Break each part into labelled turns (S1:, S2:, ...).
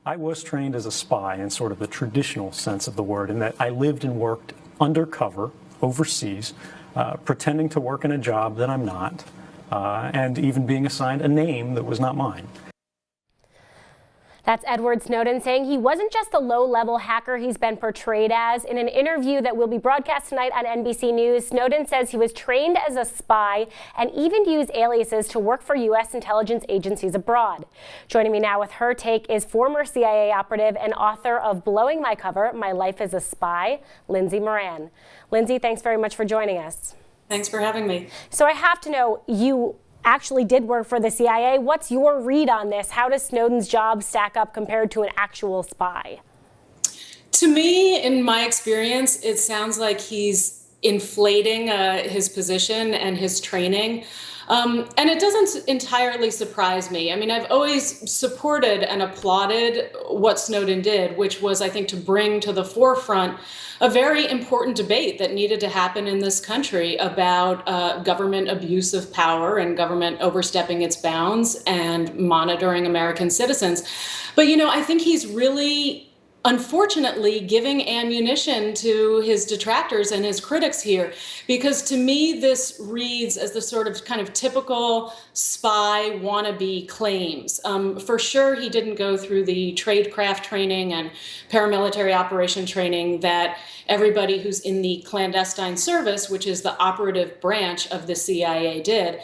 S1: I was trained as a spy in sort of the traditional sense of the word, in that I lived and worked undercover overseas, pretending to work in a job that I'm not, and even being assigned a name that was not mine.
S2: That's Edward Snowden saying he wasn't just a low-level hacker he's been portrayed as. In an interview that will be broadcast tonight on NBC News, Snowden says he was trained as a spy and even used aliases to work for U.S. intelligence agencies abroad. Joining me now with her take is former CIA operative and author of Blowing My Cover, My Life as a Spy, Lindsay Moran. Lindsay, thanks very much for joining us.
S3: Thanks for having me.
S2: So I have to know, you actually did work for the CIA. What's your read on this? How does Snowden's job stack up compared to an actual spy?
S3: To me, in my experience, it sounds like he's inflating his position and his training. And it doesn't entirely surprise me. I mean, I've always supported and applauded what Snowden did, which was, I think, to bring to the forefront a very important debate that needed to happen in this country about government abuse of power and government overstepping its bounds and monitoring American citizens. But, you know, I think he's really, unfortunately, giving ammunition to his detractors and his critics here, because to me this reads as the sort of kind of typical spy wannabe claims. For sure, he didn't go through the tradecraft training and paramilitary operation training that everybody who's in the clandestine service, which is the operative branch of the CIA, did.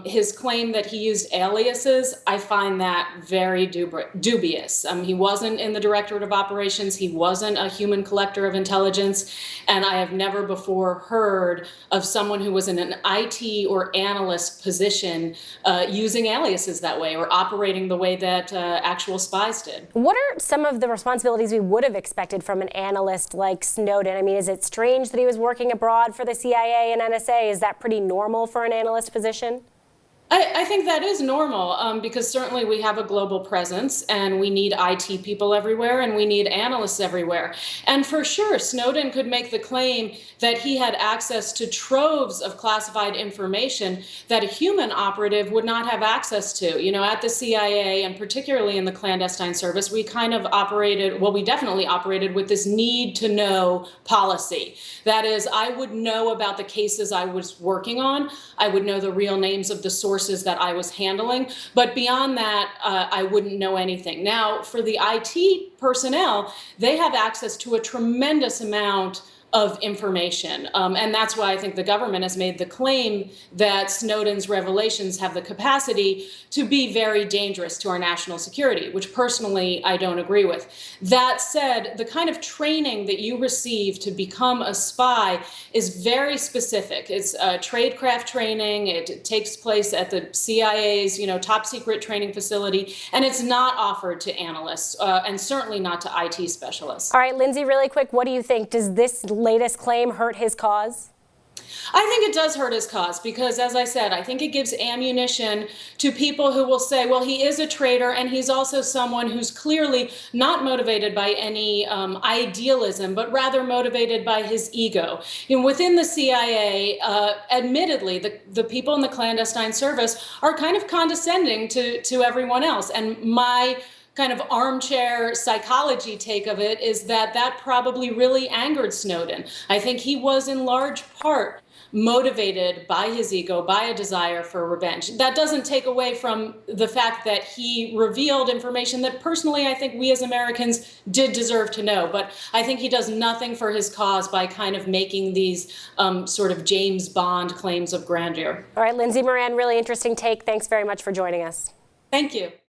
S3: His claim that he used aliases, I find that very dubious. He wasn't in the Directorate of Operations. He wasn't a human collector of intelligence. And I have never before heard of someone who was in an IT or analyst position using aliases that way or operating the way that actual spies did.
S2: What are some of the responsibilities we would have expected from an analyst like Snowden? I mean, is it strange that he was working abroad for the CIA and NSA? Is that pretty normal for an analyst position?
S3: I think that is normal because certainly we have a global presence and we need IT people everywhere and we need analysts everywhere. And for sure, Snowden could make the claim that he had access to troves of classified information that a human operative would not have access to. You know, at the CIA and particularly in the clandestine service, we kind of operated, well, we definitely operated with this need to know policy. That is, I would know about the cases I was working on. I would know the real names of the sources that I was handling. But beyond that, I wouldn't know anything. Now, for the IT personnel, they have access to a tremendous amount of information. And that's why I think the government has made the claim that Snowden's revelations have the capacity to be very dangerous to our national security, which personally I don't agree with. That said, the kind of training that you receive to become a spy is very specific. It's tradecraft training. It takes place at the CIA's, top secret training facility, and it's not offered to analysts and certainly not to IT specialists.
S2: All right, Lindsay, really quick, what do you think? Does this latest claim hurt his cause?
S3: I think it does hurt his cause because, as I said, I think it gives ammunition to people who will say, well, he is a traitor and he's also someone who's clearly not motivated by any idealism, but rather motivated by his ego. Within the CIA, admittedly, the people in the clandestine service are kind of condescending to everyone else. And my kind of armchair psychology take of it is that probably really angered Snowden. I think he was in large part motivated by his ego, by a desire for revenge. That doesn't take away from the fact that he revealed information that personally I think we as Americans did deserve to know. But I think he does nothing for his cause by kind of making these sort of James Bond claims of grandeur.
S2: All right, Lindsay Moran, really interesting take. Thanks very much for joining us.
S3: Thank you.